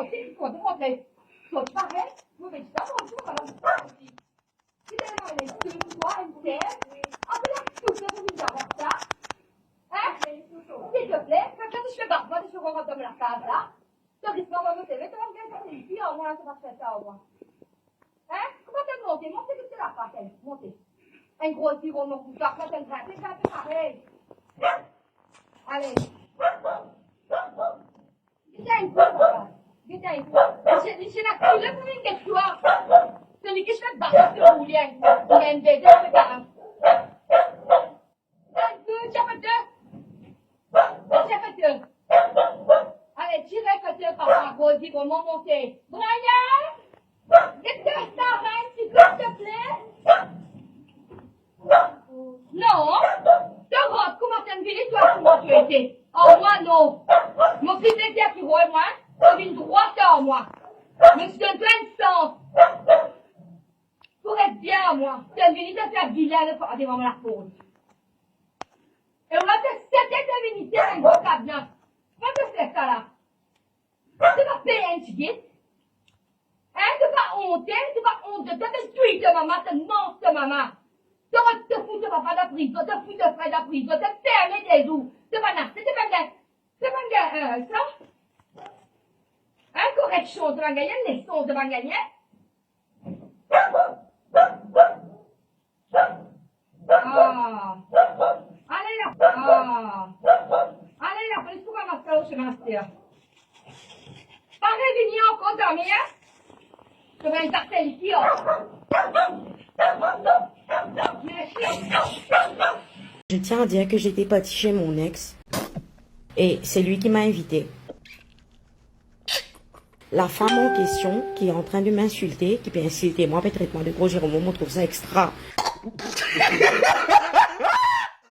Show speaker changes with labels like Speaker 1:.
Speaker 1: aussi, il faut démontrer. Sauf pareil, vous mettez ça dans le jour, alors vous faites aussi. Si vous avez les deux, trois, une terre, après la soupe, vous me dites ça. Hein? S'il te plaît, quand je fais barbe, moi, je rentre dans la case là. Tu risques pas de me lever, tu vas me dire, ici, au moins, ça va faire ça au moins. Hein? Comment t'es monté? Montez toute la face, montez. Un gros tiro, mon coup, ça fait un gras, c'est ça, c'est pareil. Allez. Viens une fois, viens une fois. Je n'ai plus le premier que toi. Celui que je fais battre sur vous, il y a un bébé, c'est pas. Un peu, j'ai fait deux. J'ai fait deux. Allez, tirez, faites-le, papa, gros tiro, mon monté. Brian! Est-ce que ça va un petit peu, s'il te plaît? Non, Doroth, comment t'as vu toi, comment tu étais? Oh, moi, non. Mon fils était qui voit, moi, c'est une droite en moi. Mais je te donne sens. Pour être bien, moi. T'as venu te faire vilain de faire des moments la faute. Et on va te céder ta vérité dans un gros cabinet. Comment tu fais ça, là? Tu vas payer un ticket? Hein, tu vas honter, tu vas honter. Tu vas tuer ta maman, tu manges ta maman. Tu vas te foutre de papa de prison, te foutre de frère de prison, te fermer tes os. Tu vas nasser, tu vas gagner, ça? Hein, correction, tu vas gagner, leçon, tu vas gagner. Ah. Allez là. Ah. Allez là, fais tout comme ça au chemin. Pas revenir encore dormir. Tu vas une tartelle ici,
Speaker 2: Je tiens à dire que j'étais partie chez mon ex et c'est lui qui m'a invité. La femme en question qui est en train de m'insulter, qui peut insulter moi, peut-être moi de gros Jérôme, on trouve ça extra.